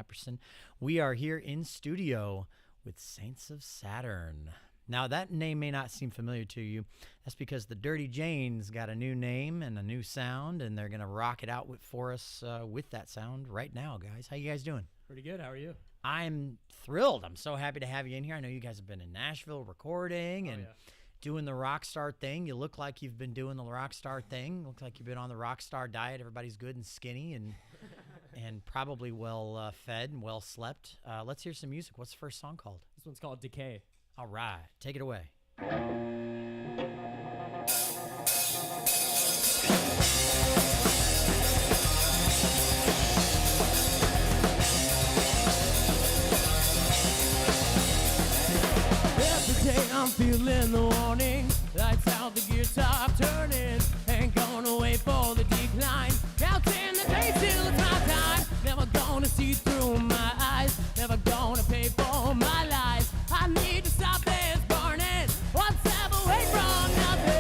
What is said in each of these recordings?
Apperson. We are here in studio with Saints of Saturn. Now, that name may not seem familiar to you. That's because the Dirty Janes got a new name and a new sound, and they're going to rock it out for us with that sound right now, guys. How you guys doing? Pretty good. How are you? I'm thrilled. I'm so happy to have you in here. I know you guys have been in Nashville recording and doing the rock star thing. You look like you've been doing the rock star thing. Look like you've been on the rock star diet. Everybody's good and skinny and probably well fed and well slept. Let's hear some music. What's the first song called? This one's called Decay. All right. Take it away. Every day I'm feeling the warning. Lights out, the gear top turning. Ain't gonna wait for the decline. Counting the days till it's my time. Never gonna see through my eyes. Never gonna pay for my lies. I need to stop this burning. One step away from nothing.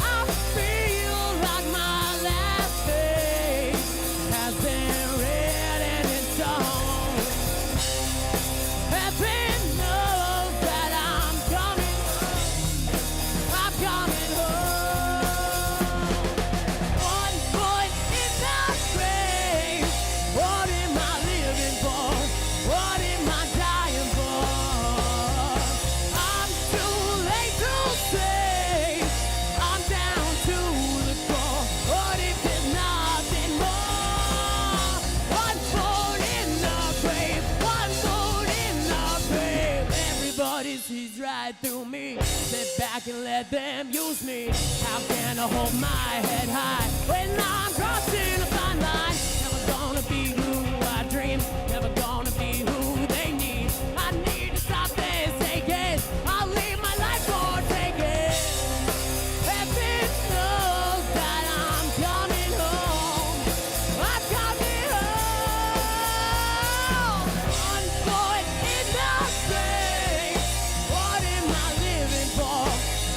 I feel like my last day has been written in stone. Heaven knows that I'm coming home. One foot in the grave. What am I living for? What am I dying for? I'm too late to say I'm down to the core. What if there's nothing more? One foot in the grave. One foot in the grave. Everybody sees right through me. Sit back and let them use me. How can I hold my head high when I'm crossing a fine line? Never gonna be who I dream. Never gonna be who they need. I need to stop this taking. I'll leave my life for taking. Heaven knows that I'm coming home. I'm coming home. One foot in the grave. What am I living for?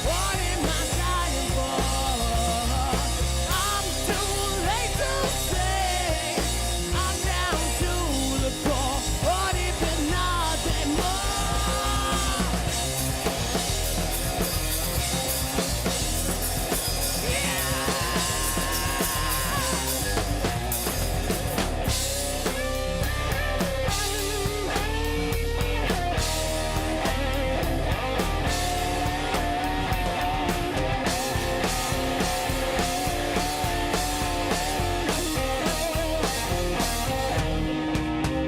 What am I dying for? I'm too late to say I'm down to the core. What if there's nothing more?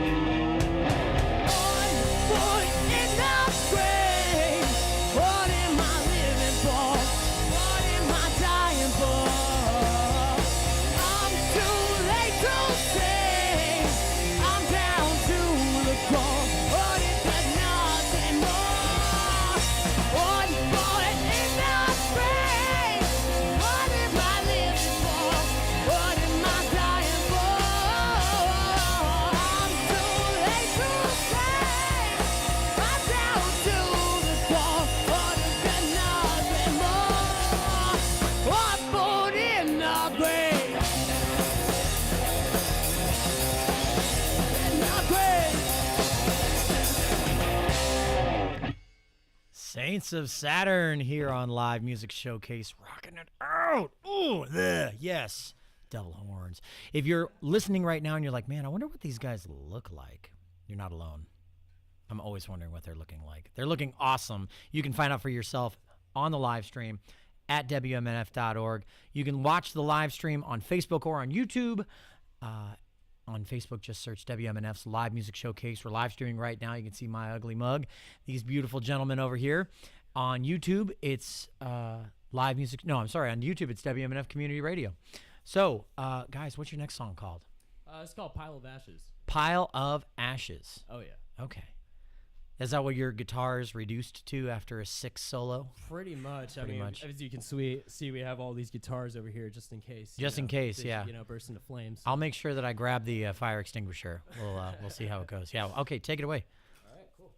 One foot in the grave. What am I living for? What am I dying for? I'm too late to say I'm down to the core. What if there's nothing more? One foot in the grave. What am I living for? What am I dying for? I'm too late to say I'm down to the core. What if there's nothing more? One foot in the grave. In the grave. Saints of Saturn here on Live Music Showcase, rocking it out. Ooh, yes, devil horns. If you're listening right now and you're like, man, I wonder what these guys look like, you're not alone. I'm always wondering what they're looking like. They're looking awesome. You can find out for yourself on the live stream at WMNF.org. You can watch the live stream on Facebook or on YouTube. On Facebook, just search WMNF's Live Music Showcase. We're live streaming right now. You can see my ugly mug. These beautiful gentlemen over here. On YouTube, it's Live Music. No, I'm sorry. On YouTube, it's WMNF Community Radio. So, guys, what's your next song called? It's called Pile of Ashes. Pile of Ashes. Oh, yeah. Okay. Is that what your guitar is reduced to after a 6 solo? Pretty much. Pretty much. As you can see, we have all these guitars over here just in case. Just in case, they, yeah. burst into flames. I'll make sure that I grab the fire extinguisher. We'll see how it goes. Yeah. Okay. Take it away. All right, cool.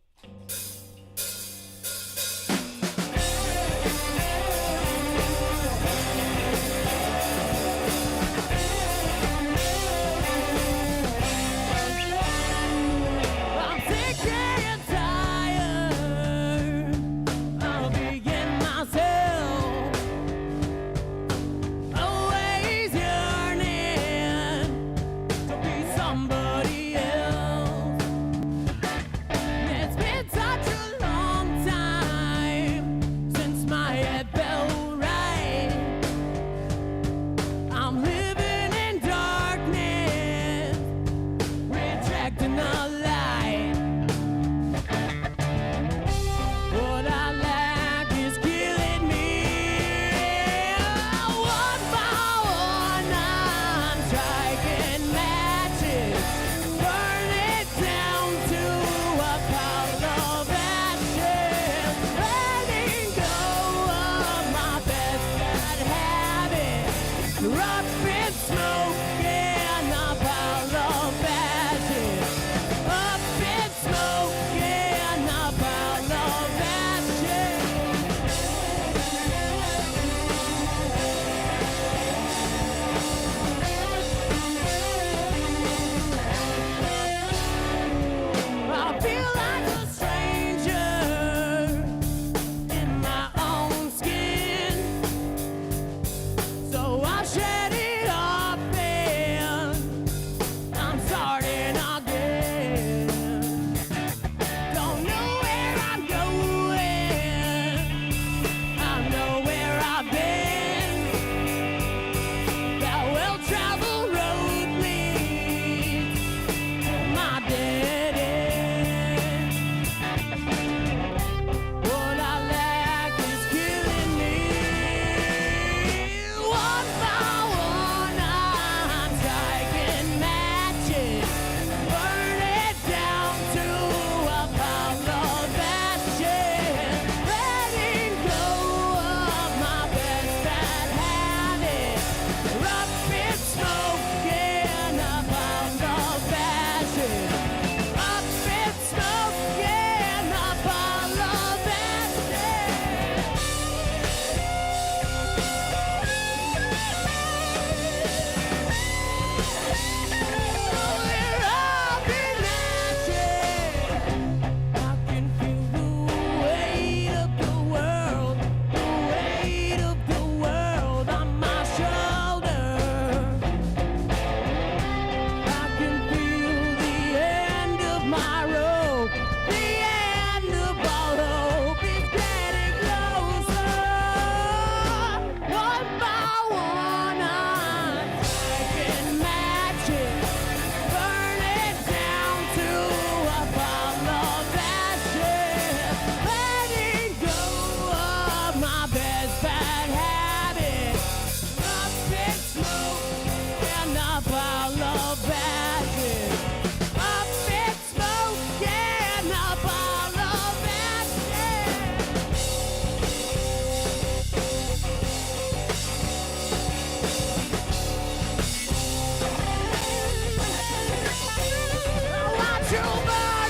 to burn,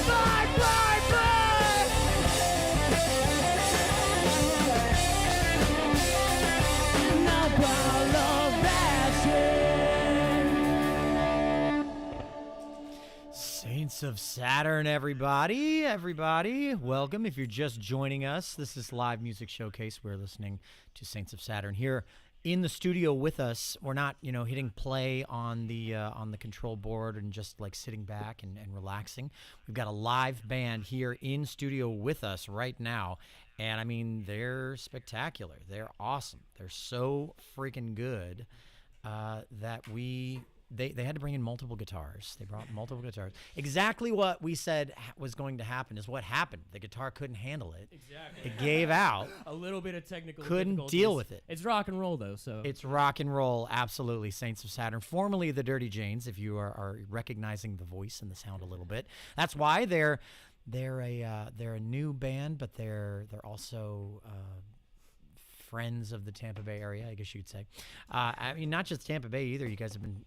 burn, burn, burn. In a pile of ashes. Saints of Saturn, everybody. Everybody, welcome. If you're just joining us, this is Live Music Showcase. We're listening to Saints of Saturn here in the studio with us. We're not, hitting play on the control board and just like sitting back and relaxing. We've got a live band here in studio with us right now. And I mean, they're spectacular. They're awesome. They're so freaking good that they had to bring in multiple guitars. They brought multiple guitars. Exactly what we said was going to happen is what happened. The guitar couldn't handle it. Exactly. It gave out. A little bit of technical Couldn't difficulties. deal with it. It's rock and roll, though, so. It's rock and roll, absolutely. Saints of Saturn, formerly the Dirty Janes, if you are recognizing the voice and the sound a little bit. That's why they're a new band, but they're also friends of the Tampa Bay area, I guess you could say. I mean, not just Tampa Bay either. You guys have been,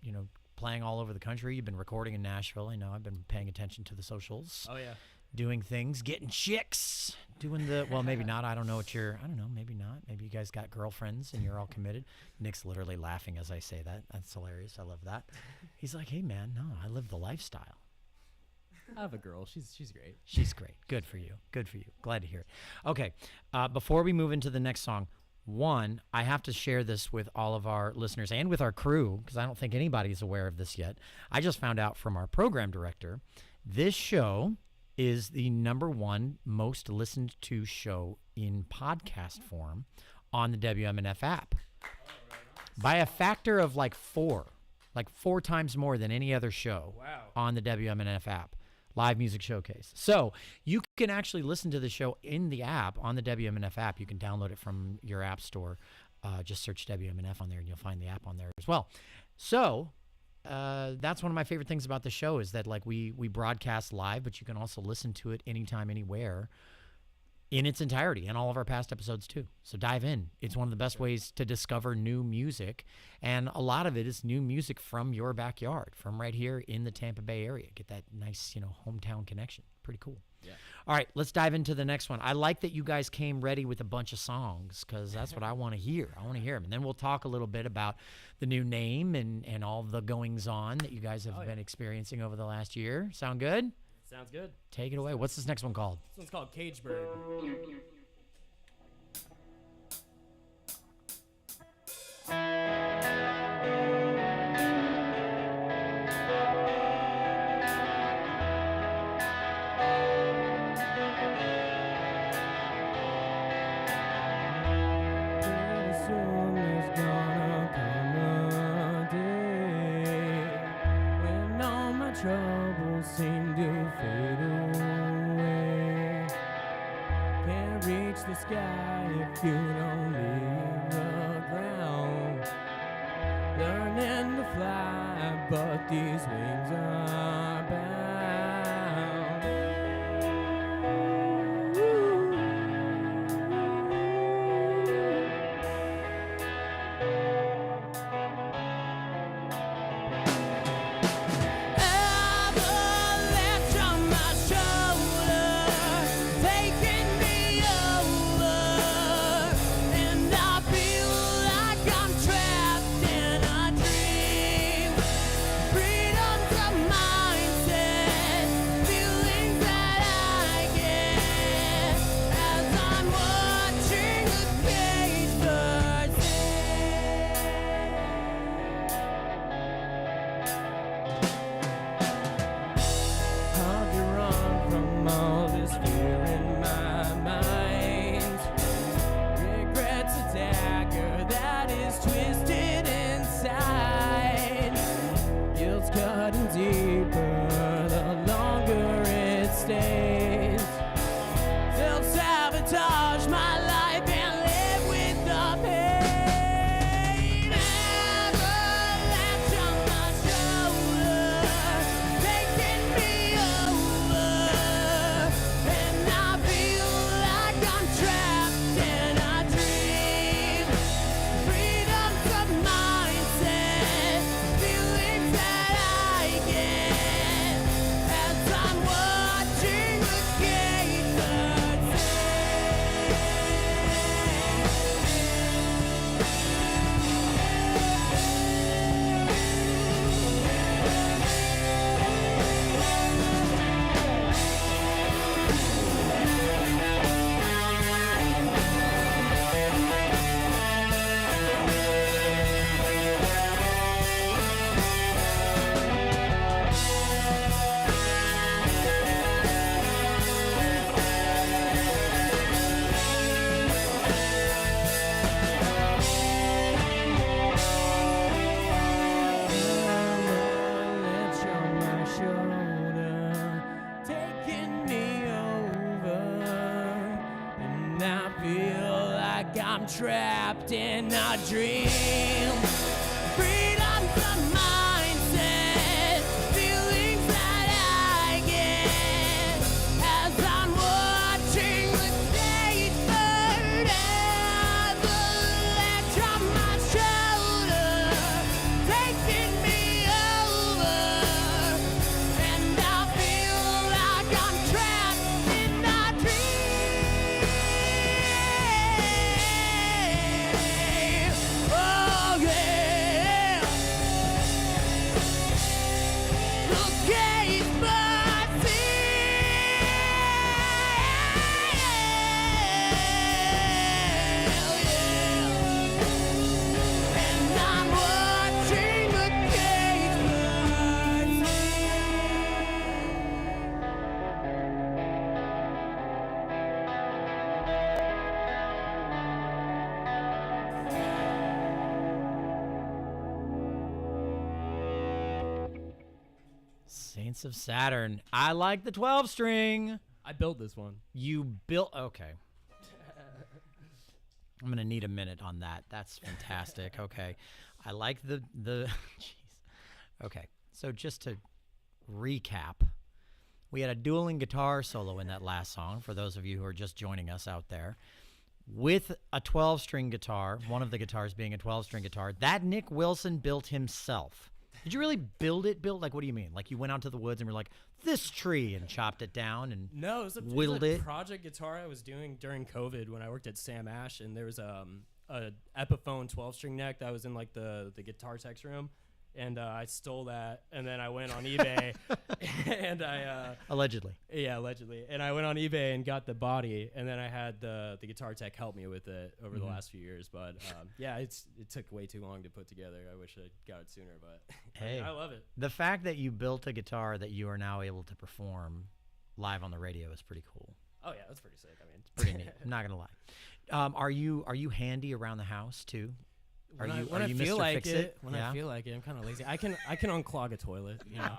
playing all over the country. You've been recording in Nashville. I know I've been paying attention to the socials. Oh, yeah. Doing things, getting chicks, doing well, maybe not. I don't know, maybe not. Maybe you guys got girlfriends and you're all committed. Nick's literally laughing as I say that. That's hilarious. I love that. He's like, hey, man, no, I live the lifestyle. I have a girl. She's great. She's great. Good for you. Good for you. Glad to hear it. Okay, before we move into the next song, one, I have to share this with all of our listeners and with our crew because I don't think anybody's aware of this yet. I just found out from our program director, this show is the #1 most listened to show in podcast form on the WMNF app by a factor of like 4 times more than any other show on the WMNF app. Live Music Showcase. So you can actually listen to the show in the app, on the WMNF app. You can download it from your app store. Just search WMNF on there and you'll find the app on there as well. So that's one of my favorite things about the show is that like we broadcast live, but you can also listen to it anytime, anywhere in its entirety, and all of our past episodes too. So dive in. It's one of the best ways to discover new music, and a lot of it is new music from your backyard, from right here in the Tampa Bay area. Get that nice, hometown connection. Pretty cool. Yeah. All right, let's dive into the next one. I like that you guys came ready with a bunch of songs because that's what I want to hear. I want to hear them. And then we'll talk a little bit about the new name and all the goings-on that you guys have been experiencing over the last year. Sound good? Sounds good. Take it away. What's this next one called? This one's called Cage Bird. Troubles seem to fade away. Can't reach the sky if you don't leave the ground. Learning to fly, but these wings are bound. Freedom's a mindset. like I'm trapped in a dream. Freedom's a mindset, feelings that I get as I'm watching the stage burn and the ledge on my shoulder taking me over, and I feel like I'm trapped in a dream. Oh yeah, the gate's and I'm watching the cage burn. Saints of Saturn. I like the 12 string. I built this one. You built. Okay. I'm gonna need a minute on that. That's fantastic. Okay. I like the. Jeez. Okay. So just to recap, we had a dueling guitar solo in that last song. For those of you who are just joining us out there, with a 12-string guitar, one of the guitars being a 12-string guitar that Nick Wilson built himself. Did you really build it? Like, what do you mean? Like, you went out to the woods and were like, this tree, and chopped it down and No, it was whittled a it? project guitar I was doing during COVID when I worked at Sam Ash, and there was a Epiphone 12-string neck that was in like the guitar tech's room, and I stole that, and then I went on eBay, and I Allegedly. yeah, allegedly, and I went on eBay and got the body, and then I had the guitar tech help me with it over the last few years, but yeah, it took way too long to put together. I wish I got it sooner, but Hey. I love it. The fact that you built a guitar that you are now able to perform live on the radio is pretty cool. Oh yeah, that's pretty sick. I mean, Pretty neat. I'm not gonna lie. Are you handy around the house too? Are you when I Mr. feel like Fix it, Yeah? I feel like it, I'm kind of lazy. I can unclog a toilet. You know.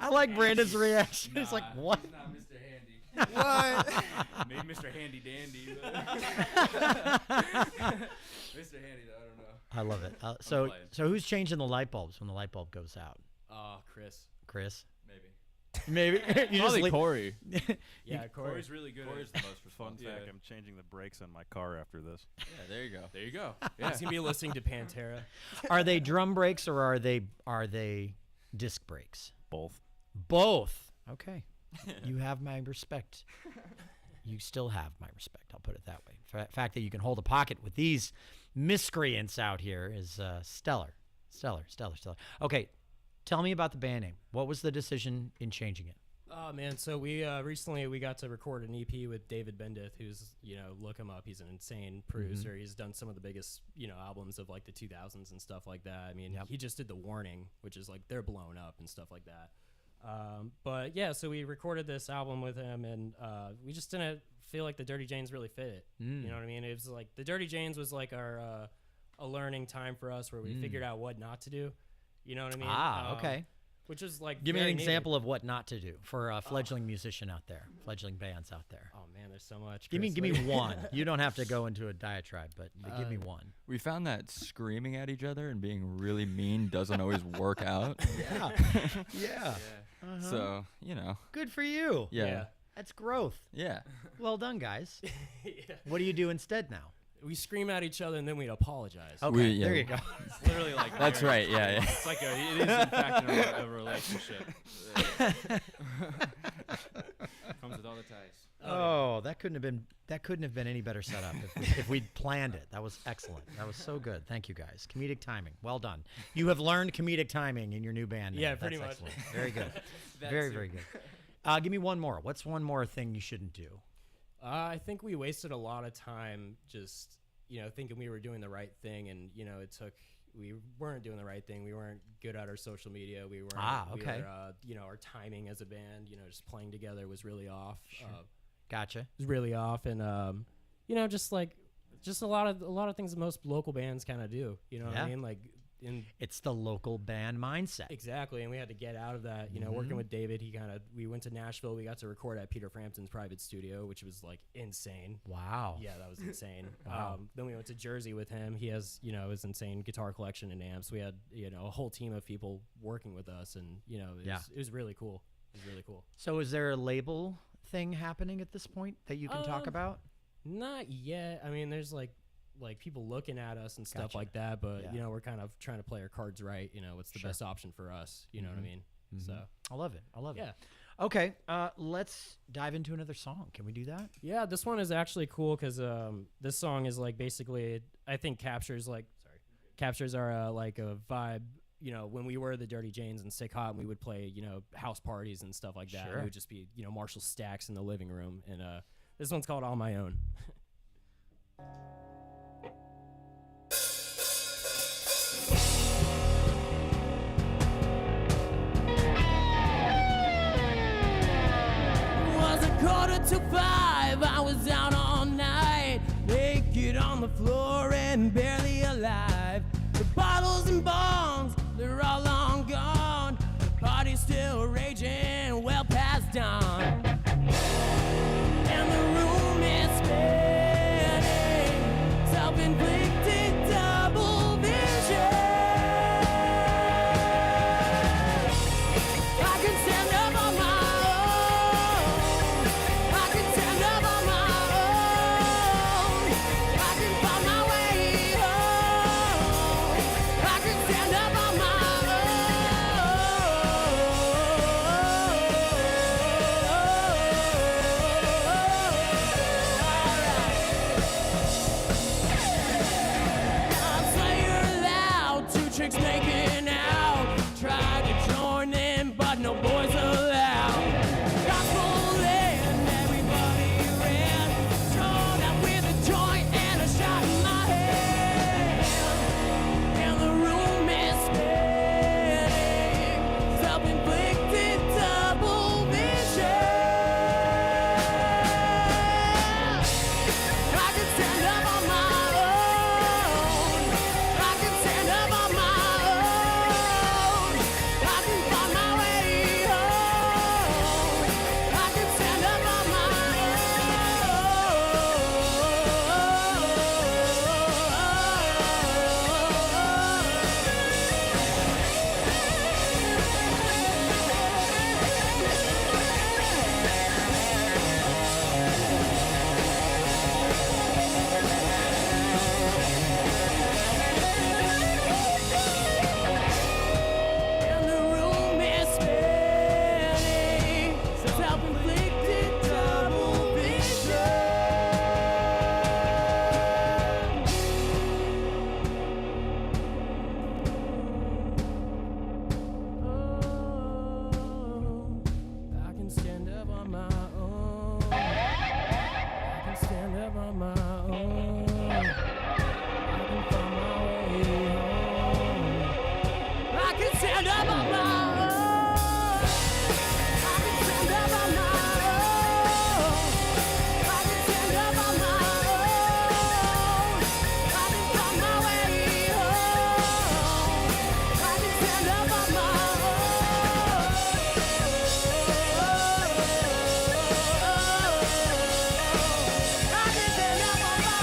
I like Brandon's reaction. It's like, what? He's not Mr. Handy. What? Maybe Mr. Handy Dandy. Mr. Handy, though, I don't know. I love it. So playing. who's changing the light bulbs when the light bulb goes out? Chris. Chris? Maybe. Maybe. You just Probably leave- Corey. Yeah, Corey. Corey's really good. Corey's the most Fun responsive. fact: I'm changing the brakes on my car after this. Yeah, there you go. There you go. Yeah. He's gonna be listening to Pantera. Are they drum brakes or are they disc brakes? Both. Both. Okay. You have my respect. You still have my respect. I'll put it that way. Fact that you can hold a pocket with these miscreants out here is stellar. Stellar. Okay. Tell me about the band name. What was the decision in changing it? Oh man, so we recently got to record an EP with David Bendith, who's, look him up. He's an insane producer. He's done some of the biggest, albums of like the 2000s and stuff like that. I mean, he just did The Warning, which is like they're blown up and stuff like that. But yeah, so we recorded this album with him, and we just didn't feel like the Dirty Janes really fit it. You know what I mean? It was like the Dirty Janes was like our a learning time for us where we figured out what not to do. You know what I mean? Okay. Which is like Give me an very needed. example of what not to do for a fledgling musician out there, fledgling bands out there. Oh man, there's so much. Give me Chris. one. You don't have to go into a diatribe, but give me one. We found that screaming at each other and being really mean doesn't always work out. Yeah. Yeah. So, Good for you. yeah. That's growth. Yeah. Well done, guys. Yeah. What do you do instead now? We scream at each other and then we'd apologize. Okay, there yeah. you go. It's literally like That's right. Yeah. It's like it is in fact a relationship. Comes with all the ties. Oh, that couldn't have been any better setup if we'd planned it. That was excellent. That was so good. Thank you guys. Comedic timing. Well done. You have learned comedic timing in your new band name. Yeah, pretty That's much. excellent. Very good. That very, too. very good. Give me one more. What's one more thing you shouldn't do? I think we wasted a lot of time just, thinking we were doing the right thing, and we weren't doing the right thing. We weren't good at our social media. We weren't. Okay. We were, our timing as a band, just playing together was really off. Gotcha. It was really off, and just a lot of things that most local bands kind of do. You know what Yeah. I mean? Like It's the local band mindset. Exactly, and we had to get out of that. You know, working with David, we went to Nashville. We got to record at Peter Frampton's private studio, which was like insane. Wow. Yeah, that was insane. Wow. Then we went to Jersey with him. He has, his insane guitar collection and amps. We had, a whole team of people working with us, and it was really cool. It was really cool. So is there a label thing happening at this point that you can talk about? Not yet. I mean, there's like people looking at us and stuff Gotcha. like that, but Yeah. we're kind of trying to play our cards right. What's the best option for us? You know what I mean? So I love it. I love yeah. it. Okay, let's dive into another song. Can we do that? Yeah, this one is actually cool because this song is like basically, I think captures our like a vibe. When we were the Dirty Janes and Sick Hot, and we would play house parties and stuff like that. Sure. It would just be Marshall Stacks in the living room, and this one's called On My Own. Was a 4:45, I was out all night, naked on the floor and barely alive. The bottles and bongs, they're all long gone. The party's still raging, well past dawn. And the room is spinning, self-inflicted double vision. I can stand up on my own. I can stand up on my own. I can find my way home. I can stand up on my own. Slayer loud, two chicks making out. Tried to join in, but no boys allowed. Gospel and everybody ran. Thrown out with a joint and a shot in my hand. And the room is spinning, self-inflicted double vision. I can stand up on my own. I can stand up on my own. I can find my way home. I can stand up on my And the room is spinning, self-inflicted double vision. Oh, I can stand up on my own. I can stand up on my own. I can find my way home. I can stand up on my own. I can stand up on my own. I can stand up on my own. I can find my way home. I can stand up on my own. I can stand up on my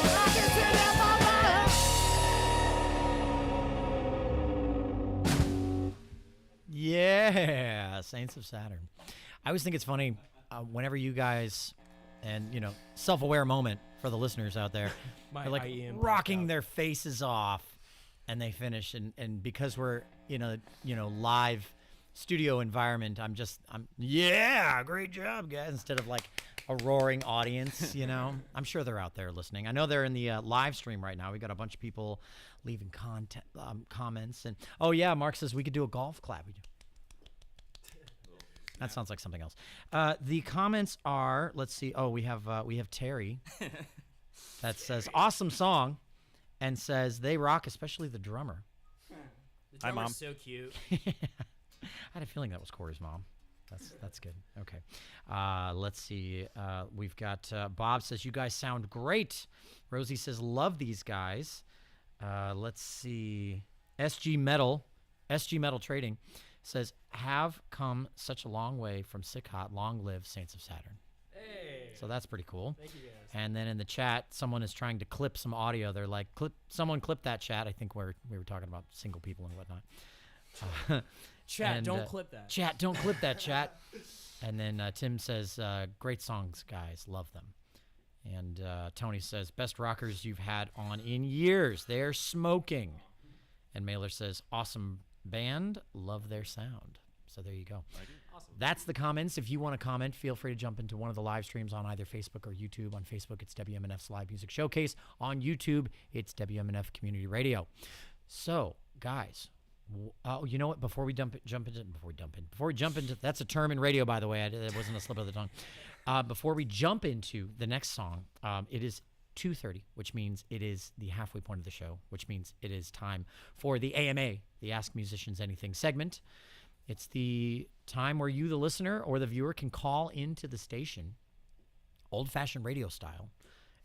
I can stand up on my Yeah, Saints of Saturn. I always think it's funny whenever you guys, and self-aware moment for the listeners out there, My they're like IEM rocking popped out. their faces off, and they finish, and because we're live studio environment, I'm yeah, great job, guys, instead of like a roaring audience. I'm sure they're out there listening. I know they're in the live stream right now. We got a bunch of people leaving comments, and oh yeah, Mark says we could do a golf clap. That sounds like something else. The comments are, let's see. Oh, we have Terry that says awesome song, and says they rock, especially the drummer. The Hi, drummer's Mom. so cute. I had a feeling that was Corey's mom. That's good. Okay. Let's see. We've got Bob says, you guys sound great. Rosie says, love these guys. Let's see. SG Metal Trading says, have come such a long way from Sick Hot. Long live Saints of Saturn. Hey. So that's pretty cool. Thank you guys. And then in the chat, someone is trying to clip some audio. They're like, someone clip that chat. I think we were talking about single people and whatnot. Chat, don't clip that. Chat, don't clip that, chat. And then Tim says, great songs, guys. Love them. And Tony says, best rockers you've had on in years. They're smoking. And Mailer says, awesome band. Love their sound. So there you go. Awesome. That's the comments. If you want to comment, feel free to jump into one of the live streams on either Facebook or YouTube. On Facebook, it's WMNF's Live Music Showcase. On YouTube, it's WMNF Community Radio. So, guys, you know what? Before we jump into that's a term in radio, by the way. That wasn't a slip of the tongue. Before we jump into the next song, it is 2:30, which means it is the halfway point of the show, which means it is time for the AMA, the Ask Musicians Anything segment. It's the time where you, the listener or the viewer, can call into the station, old-fashioned radio style,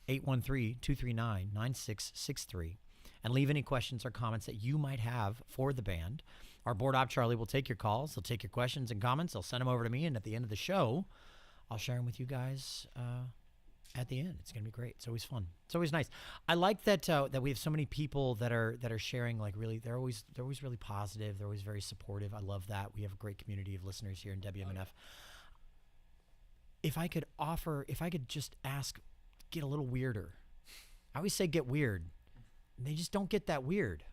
813-239-9663, and leave any questions or comments that you might have for the band. Our board op, Charlie, will take your calls. He'll take your questions and comments. He'll send them over to me, and at the end of the show, I'll share them with you guys at the end. It's going to be great. It's always fun. It's always nice. I like that that we have so many people that are sharing, like, really, they're always really positive. They're always very supportive. I love that. We have a great community of listeners here in WMNF. If I could just ask, get a little weirder. I always say get weird. They just don't get that weird.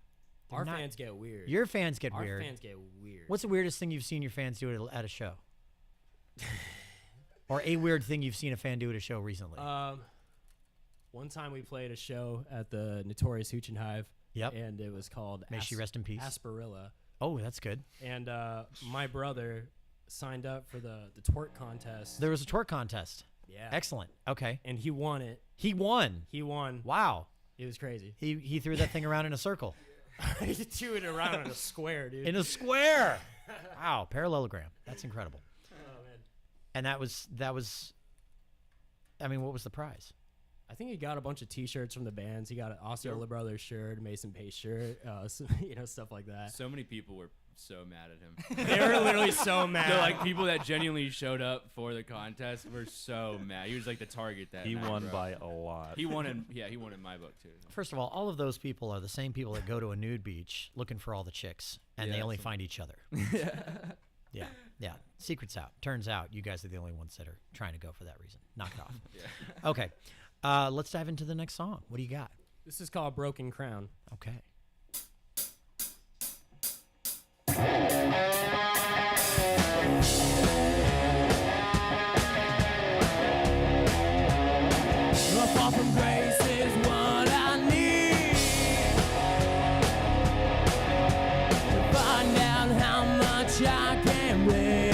Our fans get weird. Your fans get weird. Our fans get weird. What's the weirdest thing you've seen your fans do at a show? Or a weird thing you've seen a fan do at a show recently? One time we played a show at the Notorious Hooch and Hive. Yep. And it was called May she rest in peace. Asperilla. Oh, that's good. And my brother signed up for the twerk contest. There was a twerk contest. Yeah. Excellent. Okay. And he won it. He won. Wow. It was crazy. He threw that thing around in a circle. He threw it around in a square, dude. In a square. Wow. Parallelogram. That's incredible. Oh, man. And that was, I mean, what was the prize? I think he got a bunch of T-shirts from the bands. He got an Oscar LeBrothers shirt, a Mason Pace shirt, stuff like that. So many people were so mad at him. They were literally so mad. They're like, people that genuinely showed up for the contest were so mad. He was like the target that He night, won bro. by a lot. He won in my book too. First of all of those people are the same people that go to a nude beach looking for all the chicks, and they only find each other. Yeah. Secret's out. Turns out you guys are the only ones that are trying to go for that reason. Knock it off. Okay. Let's dive into the next song. What do you got? This is called Broken Crown. Okay. Far from grace is what I need to find out how much I can bring.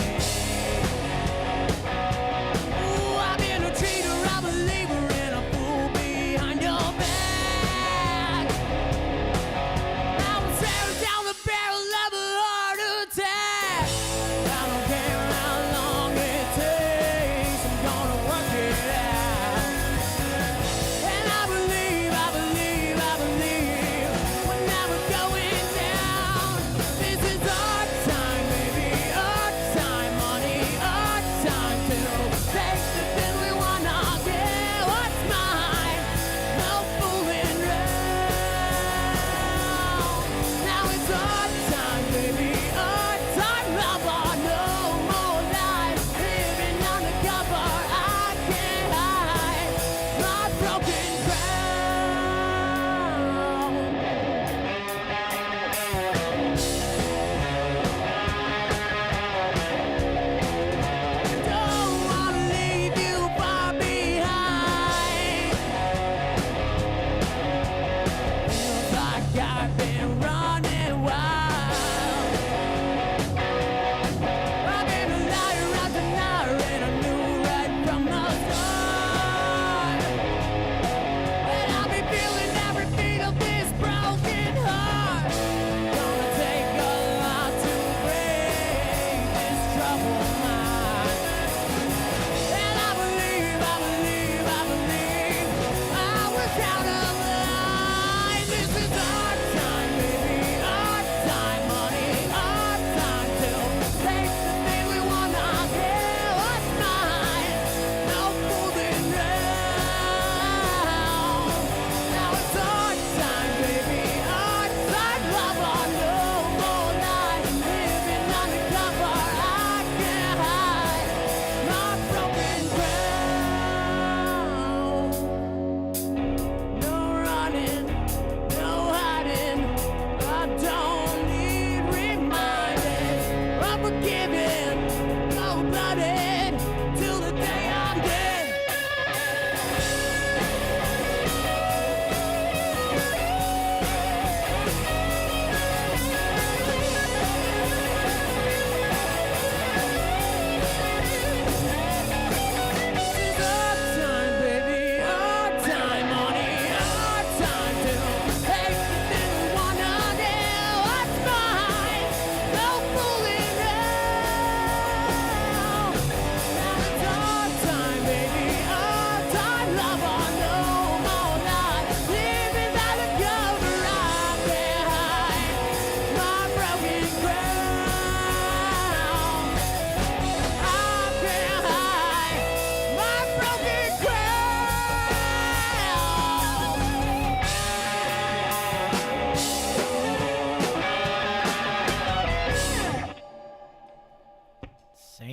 Ooh, I've been a cheater, a believer, and a fool behind your back.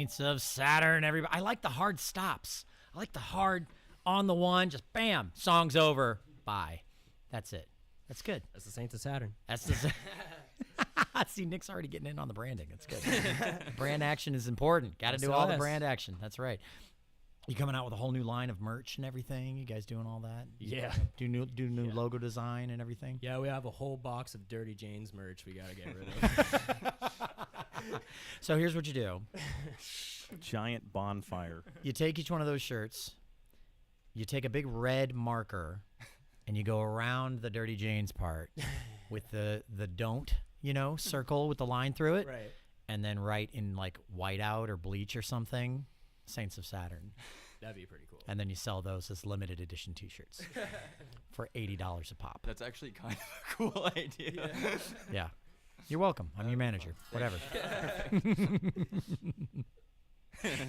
Saints of Saturn, everybody. I like the hard stops. I like the hard on the one, just bam, song's over, bye. That's it. That's good. That's the Saints of Saturn. That's the. See, Nick's already getting in on the branding. That's good. Brand action is important. Got to do all the SLS. brand action. That's right. You coming out with a whole new line of merch and everything? You guys doing all that? Yeah. Do new logo design and everything? Yeah, we have a whole box of Dirty Jane's merch we got to get rid of. So here's what you do. Giant bonfire. You take each one of those shirts, you take a big red marker, and you go around the Dirty Jane's part with the don't, circle with the line through it, Right. and then write in like whiteout or bleach or something, Saints of Saturn. That'd be pretty cool. And then you sell those as limited edition T-shirts for $80 a pop. That's actually kind of a cool idea. Yeah. You're welcome. I'm your manager. Whatever.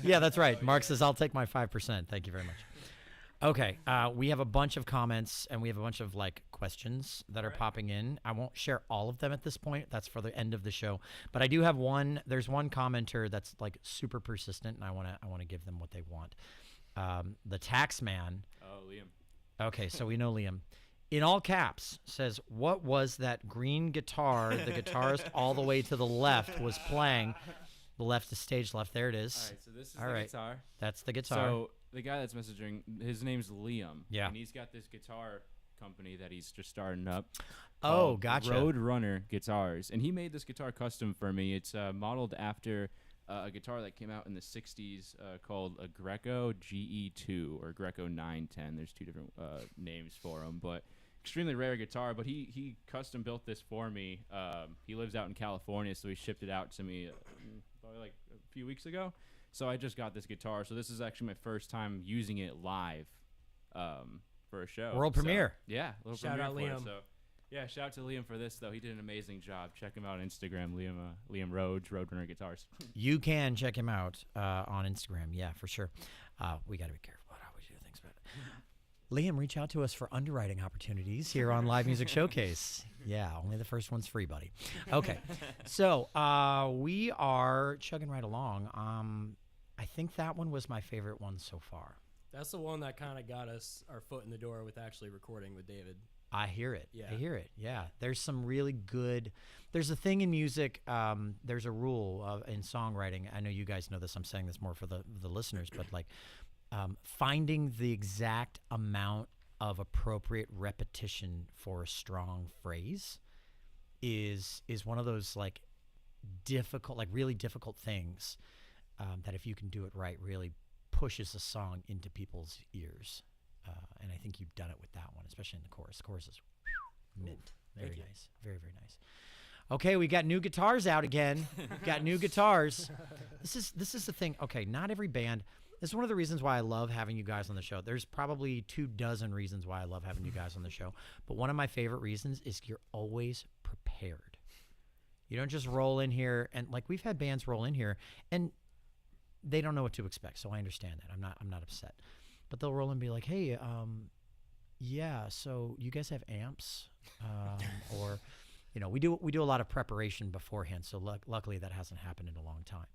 Yeah, that's right. Mark says, I'll take my 5%. Thank you very much. Okay. We have a bunch of comments and we have a bunch of questions that are popping in. I won't share all of them at this point. That's for the end of the show. But I do have one. There's one commenter that's super persistent, and I want to give them what they want. The tax man. Oh, Liam. Okay, so we know Liam. In all caps, says, what was that green guitar the guitarist all the way to the left was playing? The left is stage left. There it is. All right, so this is All the right. guitar. That's the guitar. So the guy that's messaging, his name's Liam. Yeah. And he's got this guitar company that he's just starting up. Oh, called gotcha. Roadrunner Guitars. And he made this guitar custom for me. It's modeled after a guitar that came out in the 60s called a Greco GE2 or Greco 910. There's two different names for them, but extremely rare guitar. But he custom built this for me. He lives out in California, so he shipped it out to me probably like a few weeks ago. So I just got this guitar. So this is actually my first time using it live for a show. World So, premiere. Yeah, little Shout premiere out for it, Liam. so yeah, shout out to Liam for this though. He did an amazing job. Check him out on Instagram, Liam Rhodes, Roadrunner Guitars. You can check him out on Instagram. Yeah, for sure. We got to be careful about how we do things. But Liam, reach out to us for underwriting opportunities here on Live Music Showcase. Yeah, only the first one's free, buddy. Okay, so we are chugging right along. I think that one was my favorite one so far. That's the one that kind of got us our foot in the door with actually recording with David. I hear it. Yeah. I hear it. Yeah. There's some really good. There's a thing in music. There's a rule in songwriting. I know you guys know this. I'm saying this more for the listeners, but finding the exact amount of appropriate repetition for a strong phrase is one of those difficult, really difficult things that if you can do it right, really pushes a song into people's ears. And I think you've done it with that one, especially in the chorus. The chorus is mint. Very nice. Very, very nice. Okay, we got new guitars out again. Got new guitars. This is the thing. Okay, not every band. This is one of the reasons why I love having you guys on the show. There's probably 24 reasons why I love having you guys on the show. But one of my favorite reasons is you're always prepared. You don't just roll in here and we've had bands roll in here and they don't know what to expect. So I understand that. I'm not upset. But they'll roll and be like, hey, yeah, so you guys have amps? Or, we do a lot of preparation beforehand. So luckily that hasn't happened in a long time.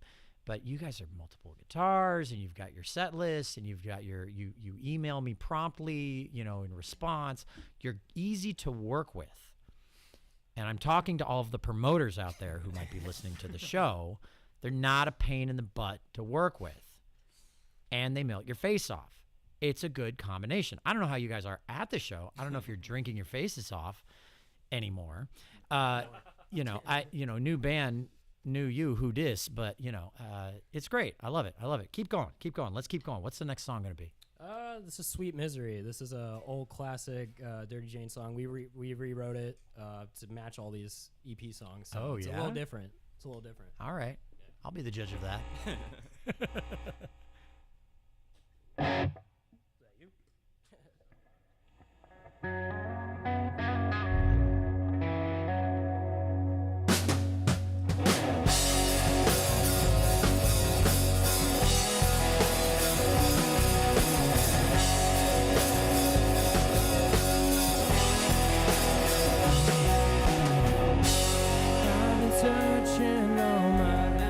But you guys are multiple guitars and you've got your set list and you've got you email me promptly, in response. You're easy to work with. And I'm talking to all of the promoters out there who might be listening to the show. They're not a pain in the butt to work with. And they melt your face off. It's a good combination. I don't know how you guys are at the show. I don't know if you're drinking your faces off anymore. New band, new you, who dis, but it's great. I love it. Keep going. Let's keep going. What's the next song going to be? This is Sweet Misery. This is a old classic Dirty Jane song. We rewrote it to match all these EP songs. So it's a little different. All right. I'll be the judge of that. Is that you? I've been searching all my life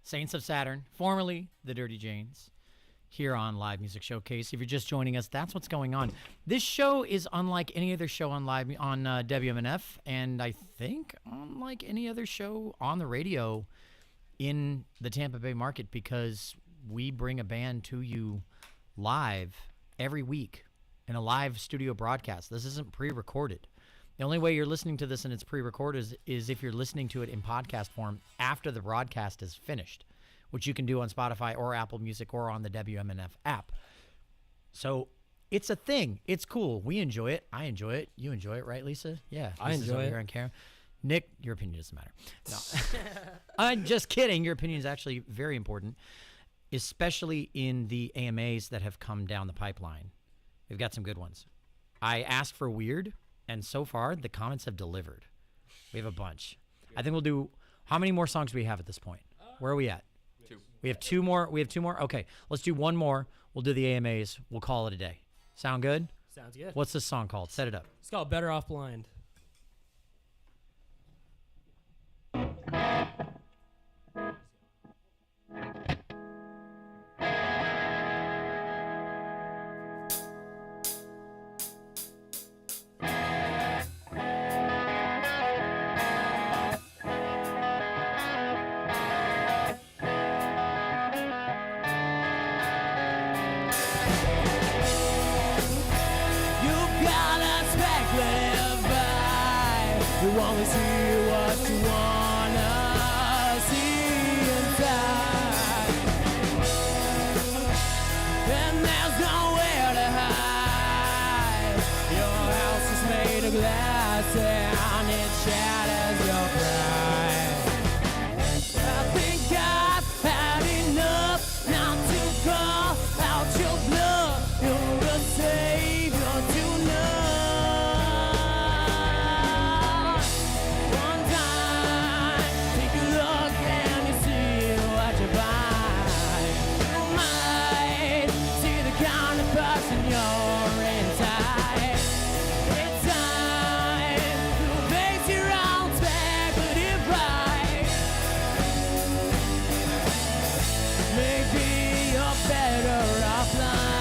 Saints of Saturn, formerly the Dirty Janes, here on Live Music Showcase. If you're just joining us, that's what's going on. This show is unlike any other show on WMNF, and I think unlike any other show on the radio in the Tampa Bay market, because we bring a band to you live every week in a live studio broadcast. This isn't pre-recorded. The only way you're listening to this and it's pre-recorded is if you're listening to it in podcast form after the broadcast is finished, which you can do on Spotify or Apple Music or on the WMNF app. So it's a thing. It's cool. We enjoy it. I enjoy it. You enjoy it, right, Lisa? Yeah. I Lisa's enjoy over it. here on camera. Nick, your opinion doesn't matter. No. I'm just kidding. Your opinion is actually very important, especially in the AMAs that have come down the pipeline. We've got some good ones. I asked for weird, and so far the comments have delivered. We have a bunch. I think we'll do. How many more songs do we have at this point? Where are we at? We have two more. Okay, let's do one more. We'll do the AMAs. We'll call it a day. Sound good? Sounds good. What's this song called? Set it up. It's called Better Off Blind. You got a speculative vibe. You only see what you wanna see inside. And there's nowhere to hide. Your house is made of glass and it shatters your pride. I think I've had enough not to call out your bluff. You're a savior tonight. One time, take a look and you see what you find. You might see the kind of person you're inside. It's time to face your own speculative pride. Maybe you're better offline.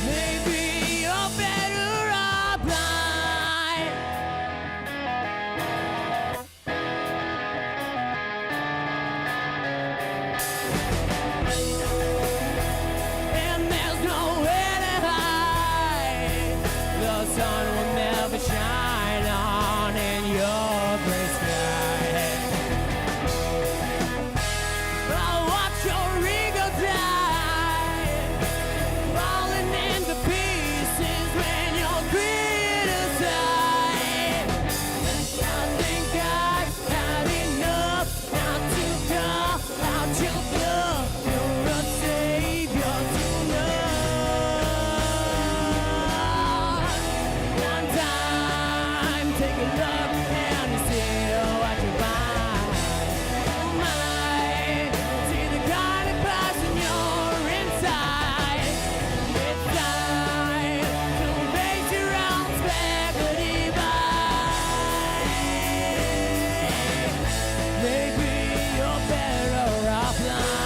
Maybe you're better offline. And there's nowhere to hide. The sun will never shine on in your gray sky. I'll watch your ego die, falling into pieces when you're criticized. I think I've had enough not to call out your bluff. You're a savior tonight. One time, take a look and you see what you find. You might see the kind of person you're inside. It's time to face your own speculative eye. Maybe you're better offline.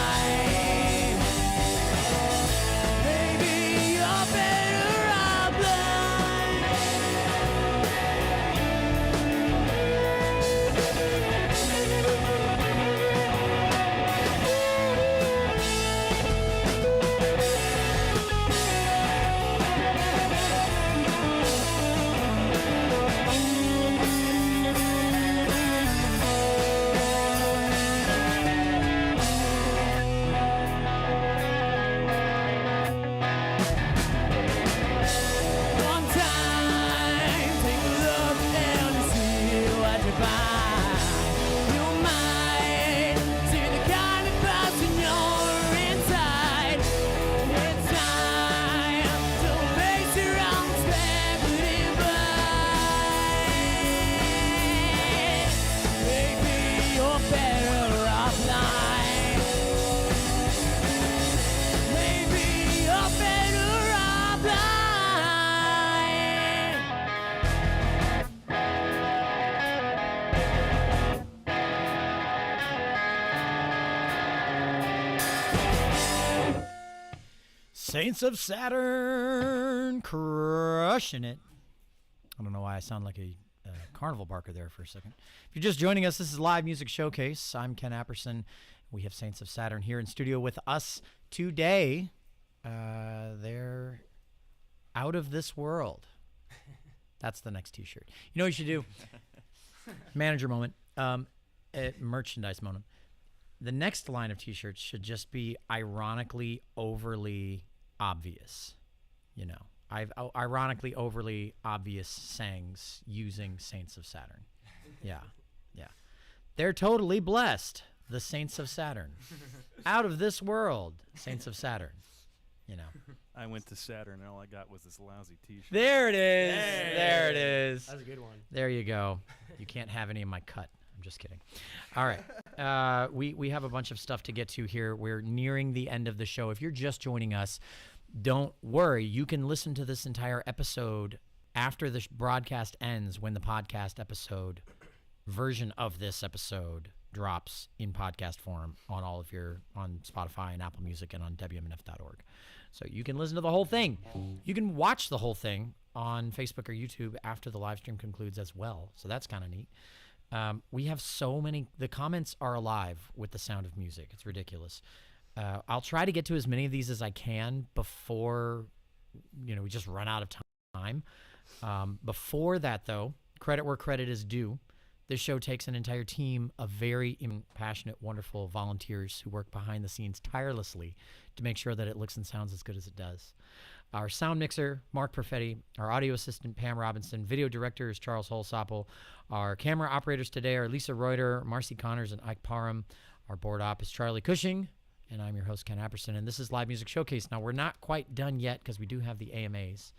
Saints of Saturn, crushing it. I don't know why I sound like a carnival barker there for a second. If you're just joining us, this is Live Music Showcase. I'm Ken Apperson. We have Saints of Saturn here in studio with us today. They're out of this world. That's the next T-shirt. You know what you should do? Manager moment. Merchandise moment. The next line of T-shirts should just be ironically overly obvious. You know, ironically overly obvious sayings using Saints of Saturn. Yeah. They're totally blessed. The Saints of Saturn. Out of this world. Saints of Saturn. You know. I went to Saturn and all I got was this lousy T-shirt. There it is. Hey. There it is. That's a good one. There you go. You can't have any of my cut. I'm just kidding. All right. We have a bunch of stuff to get to here. We're nearing the end of the show. If you're just joining us, don't worry. You can listen to this entire episode after the broadcast ends, when the podcast episode version of this episode drops in podcast form on all of on Spotify and Apple Music and on WMNF.org. So you can listen to the whole thing. You can watch the whole thing on Facebook or YouTube after the live stream concludes as well. So that's kind of neat. We have so many. The comments are alive with the sound of music. It's ridiculous. I'll try to get to as many of these as I can before, we just run out of time. Before that, though, credit where credit is due. This show takes an entire team of very passionate, wonderful volunteers who work behind the scenes tirelessly to make sure that it looks and sounds as good as it does. Our sound mixer, Mark Perfetti, our audio assistant, Pam Robinson, video director is Charles Holsapple. Our camera operators today are Lisa Reuter, Marcy Connors, and Ike Parham. Our board op is Charlie Cushing, and I'm your host, Ken Apperson, and this is Live Music Showcase. Now, we're not quite done yet because we do have the AMAs.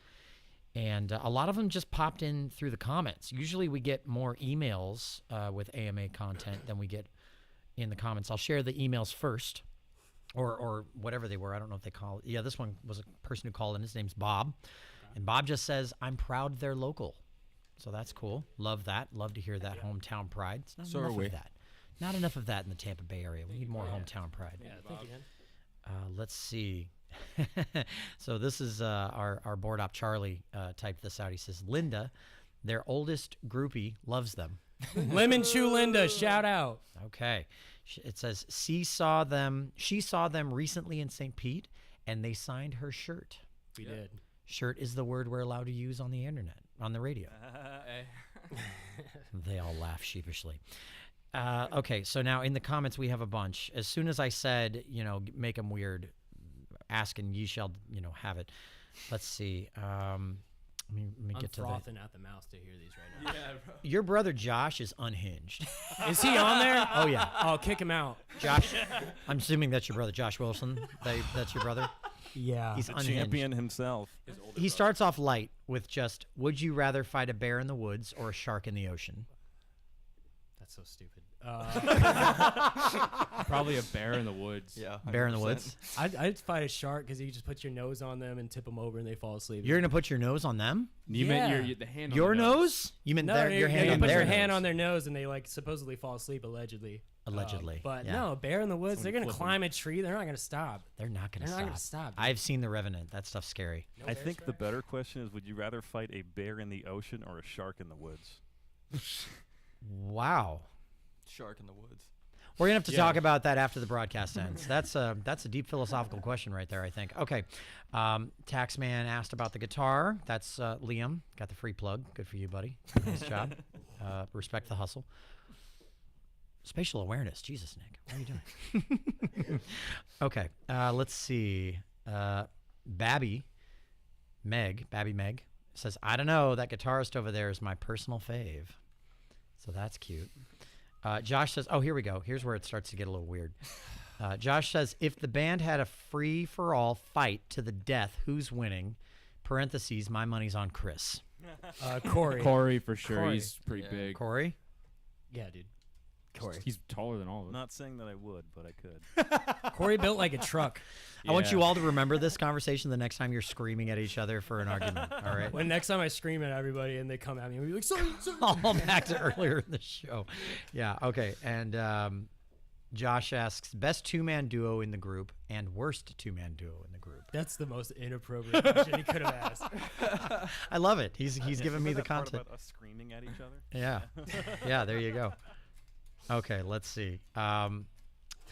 And a lot of them just popped in through the comments. Usually we get more emails with AMA content than we get in the comments. I'll share the emails first, or whatever they were. I don't know if they call it. Yeah, this one was a person who called in. His name's Bob. And Bob just says, I'm proud they're local. So that's cool. Love that. Love to hear that hometown pride. It's not enough of that. Not enough of that in the Tampa Bay area. We need more hometown pride. Yeah, thank you, man. Let's see. So this is our board op Charlie typed this out. He says, Linda, their oldest groupie, loves them. Lemon Chew Linda, shout out. Okay. It says she saw them recently in St. Pete, and they signed her shirt. We did. Shirt is the word we're allowed to use on the internet, on the radio. They all laugh sheepishly. Okay, so now in the comments we have a bunch. As soon as I said, make them weird, ask and ye shall, have it. Let's see. Let me get to that. I'm frothing at the mouth to hear these right now. Yeah, bro. Your brother Josh is unhinged. Is he on there? Oh yeah, I'll kick him out. Josh. I'm assuming that's your brother, Josh Wilson. That's your brother. Yeah. He's The unhinged. champion himself. He starts off light with just, would you rather fight a bear in the woods or a shark in the ocean? That's so stupid. Probably a bear in the woods. Yeah. Bear in the 100%. woods. I'd fight a shark because you just put your nose on them and tip them over and they fall asleep. You're gonna put your nose on them? You Yeah. meant the hand on Your the nose? You meant no, your hand you on put their your hand nose. on their nose and they supposedly fall asleep allegedly. Allegedly. But yeah. no, a bear in the woods, they're Someone gonna flip 'em. climb a tree. They're not gonna stop. They're not gonna They're stop. not gonna stop. dude. I've seen The Revenant. That stuff's scary. No I bear think the tracks? better question is, would you rather fight a bear in the ocean or a shark in the woods? Wow. Shark in the woods. We're gonna have to talk about that after the broadcast ends. That's a deep philosophical question right there, I think. Okay, Taxman asked about the guitar. That's Liam. Got the free plug. Good for you, buddy. Nice job. Respect the hustle. Spatial awareness. Jesus, Nick, what are you doing? Okay, let's see. Babby Meg says, I don't know. That guitarist over there is my personal fave. So that's cute. Josh says, oh, here we go. Here's where it starts to get a little weird. Josh says, if the band had a free-for-all fight to the death, who's winning? Parentheses, my money's on Chris. Corey. Corey for sure. Corey. He's pretty Yeah. big. Corey? Yeah, dude. Corey. He's taller than all of us. Not saying that I would, but I could. Corey built like a truck. I want you all to remember this conversation the next time you're screaming at each other for an argument, all right? When next time I scream at everybody and they come at me, we'll be like, sorry. All back to earlier in the show. Yeah, okay. And Josh asks, best two-man duo in the group and worst two-man duo in the group. That's the most inappropriate question he could have asked. I love it. He's giving me the That part content. about us screaming at each other. Yeah. Yeah, there you go. Okay, let's see.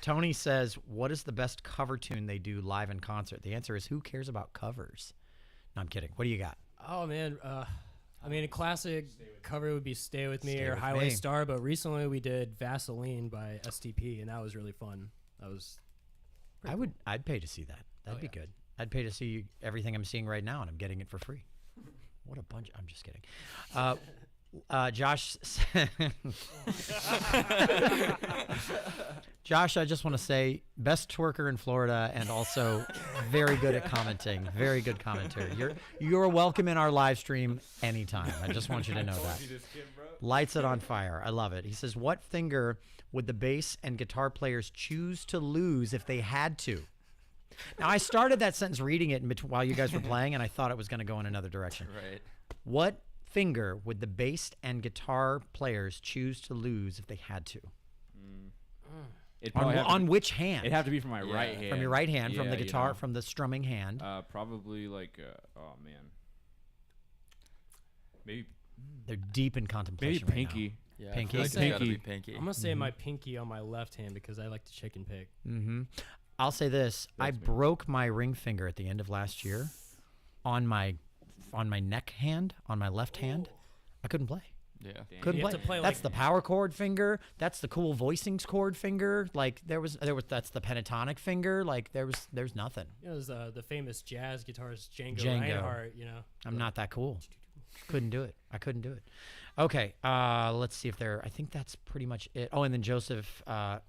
Tony says, what is the best cover tune they do live in concert? The answer is, who cares about covers? No, I'm kidding. What do you got? Oh man, I mean, a classic cover would be "Stay With Me" Stay or With "Highway Me. Star," but recently we did "Vaseline" by STP, and that was really fun. That was. I'd pay to see that. That'd be yeah. good. I'd pay to see everything I'm seeing right now, and I'm getting it for free. What a bunch! I'm just kidding. Josh. Josh, I just want to say, best twerker in Florida, and also very good at commenting. Very good commentary. You're welcome in our live stream anytime. I just want you to know that. Lights it on fire. I love it. He says, what finger would the bass and guitar players choose to lose if they had to? Now, I started that sentence reading it while you guys were playing, and I thought it was going to go in another direction. Right. What finger would the bass and guitar players choose to lose if they had to? On which hand? It'd have to be from my right hand. From your right hand, from the Yeah, you guitar, know. from the strumming hand. Probably like, oh man, maybe They're deep in contemplation. maybe right now. pinky. Yeah, Pinky? I feel like it's gotta be Pinky. pinky. I'm gonna say my pinky on my left hand because I like to chicken pick. Mm-hmm. I'll say this: I That's me. broke my ring finger at the end of last year on my neck hand, on my left hand. I couldn't play. Yeah. Damn. Couldn't You have play. to play That's like- the power chord finger. That's the cool voicings chord finger. Like there was. That's the pentatonic finger. Like there's nothing. You know, there's the famous jazz guitarist Django, Django. Reinhardt. You know, I'm not that cool. Couldn't do it. I couldn't do it. Okay, let's see if I think that's pretty much it. Oh, and then Joseph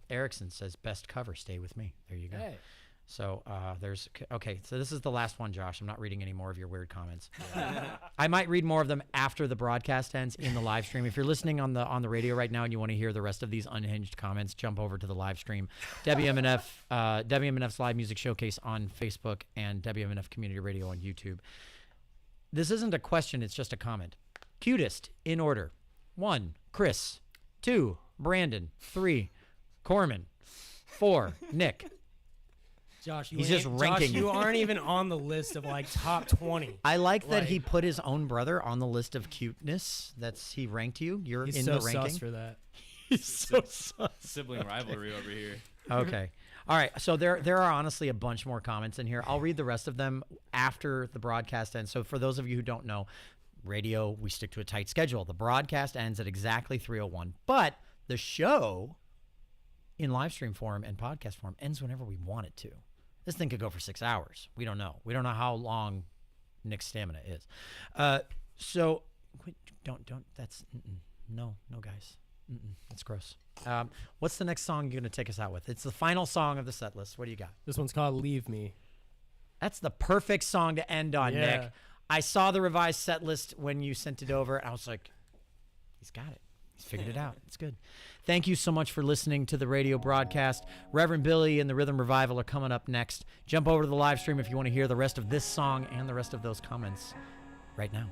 Erickson says, best cover, Stay With Me. There you go. Hey. So okay, so this is the last one, Josh. I'm not reading any more of your weird comments. I might read more of them after the broadcast ends in the live stream. If you're listening on the radio right now and you want to hear the rest of these unhinged comments, jump over to the live stream. WMNF's Live Music Showcase on Facebook and WMNF Community Radio on YouTube. This isn't a question, it's just a comment. Cutest in order. 1, Chris. 2, Brandon. 3, Corman. 4, Nick. Josh, He's just ranking. Josh, you aren't even on the list of like top 20. I like that he Like- put his own brother on the list of cuteness. He ranked you. You're He's in so the ranking. sus for that. He's so sus. Sibling rivalry over here. Okay. All right. So there are honestly a bunch more comments in here. I'll read the rest of them after the broadcast ends. So for those of you who don't know, radio, we stick to a tight schedule. The broadcast ends at exactly 3:01, but the show in live stream form and podcast form ends whenever we want it to. This thing could go for 6 hours. We don't know. We don't know how long Nick's stamina is. So don't. That's no, guys. That's gross. What's the next song you're gonna take us out with? It's the final song of the set list. What do you got? This one's called "Leave Me." That's the perfect song to end on, Yeah. Nick. I saw the revised set list when you sent it over, and I was like, he's got it. He's figured it out. It's good. Thank you so much for listening to the radio broadcast. Reverend Billy and the Rhythm Revival are coming up next. Jump over to the live stream if you want to hear the rest of this song and the rest of those comments right now.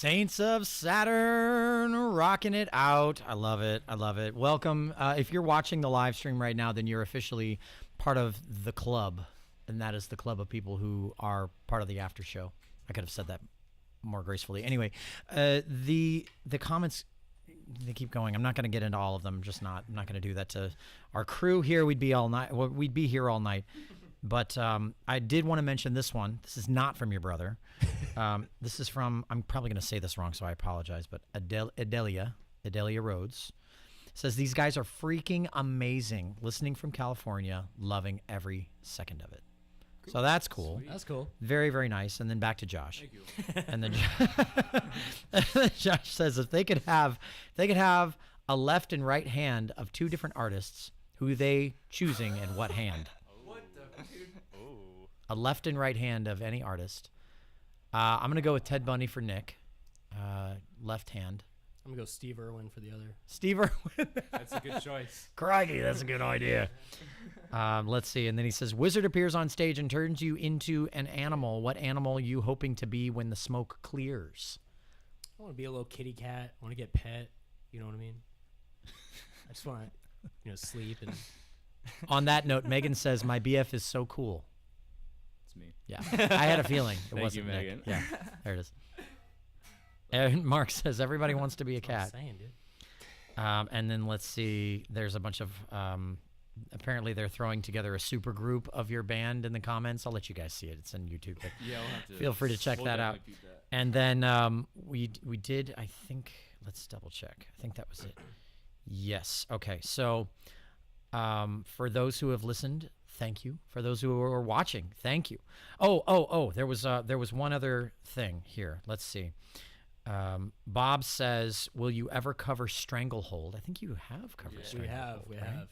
Saints of Saturn, rocking it out. I love it. I love it. Welcome. If you're watching the live stream right now, then you're officially part of the club, and that is the club of people who are part of the after show. I could have said that more gracefully. Anyway, the comments, they keep going. I'm not going to get into all of them. I'm not going to do that to our crew here. We'd be all night. Well, we'd be here all night. But I did want to mention this one. This is not from your brother. This is from, I'm probably going to say this wrong, so I apologize, but Adelia Rhodes says, these guys are freaking amazing. Listening from California, loving every second of it. Cool. So that's cool. Sweet. That's cool. Very, very nice. And then back to Josh. Thank you. And then Josh says if they could have a left and right hand of two different artists, who are they choosing and what hand? A left and right hand of any artist. I'm going to go with Ted Bundy for Nick. Left hand. I'm going to go Steve Irwin for the other. Steve Irwin. That's a good choice. Crikey, that's a good idea. Let's see. And then he says, Wizard appears on stage and turns you into an animal. What animal are you hoping to be when the smoke clears? I want to be a little kitty cat. I want to get pet. You know what I mean? I just want to, sleep. And On that note, Megan says, my BF is so cool. Me. Yeah, I had a feeling it Thank wasn't you, Nick. Megan. Yeah, there it is. And Mark says everybody wants to be a That's cat. what I'm saying, dude. And then let's see. There's a bunch of. Apparently, they're throwing together a super group of your band in the comments. I'll let you guys see it. It's on YouTube. But Yeah, we'll have to. feel free to check that out. definitely peep that. And then we did. I think. Let's double check. I think that was it. Yes. Okay. So, for those who have listened, thank you. For those who are watching, thank you. Oh, there was one other thing here. Let's see. Bob says, will you ever cover Stranglehold? I think you have covered Stranglehold. We right? have.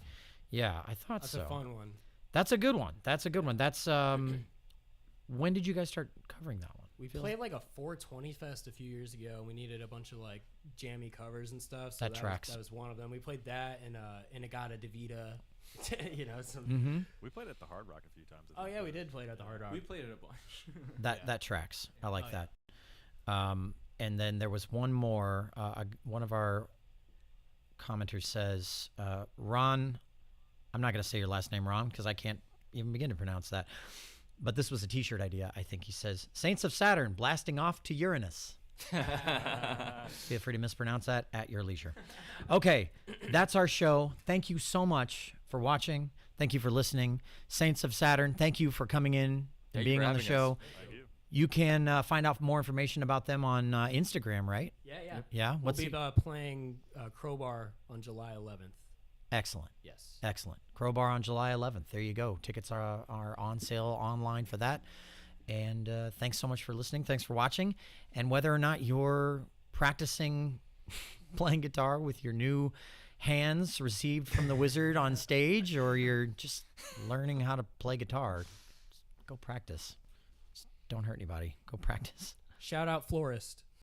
Yeah, I thought That's so. a fun one. That's a good one. That's when did you guys start covering that one? We played like a 420 fest a few years ago. We needed a bunch of like jammy covers and stuff. So That tracks. that was one of them. We played that and Inagata Davida. Some. Mm-hmm. We played at the Hard Rock a few times. Oh yeah, we did play it at the Hard Rock. We played it a bunch. That tracks. I like that. And then there was one more. One of our commenters says, Ron, I'm not going to say your last name wrong because I can't even begin to pronounce that. But this was a T-shirt idea, I think. He says, Saints of Saturn blasting off to Uranus. Feel free to mispronounce that at your leisure. Okay, that's our show. Thank you so much for watching. Thank you for listening. Saints of Saturn, thank you for coming in and Thank you being for on the having show. us. Thank you. You can find out more information about them on Instagram, right? Yeah. Yeah. We'll What's be the- playing Crowbar on July 11th. Excellent. Yes. Excellent. Crowbar on July 11th. There you go. Tickets are on sale online for that. And thanks so much for listening. Thanks for watching. And whether or not you're practicing playing guitar with your new hands received from the wizard on stage, or you're just learning how to play guitar, just go practice. Just don't hurt anybody. Go practice. Shout out Florist.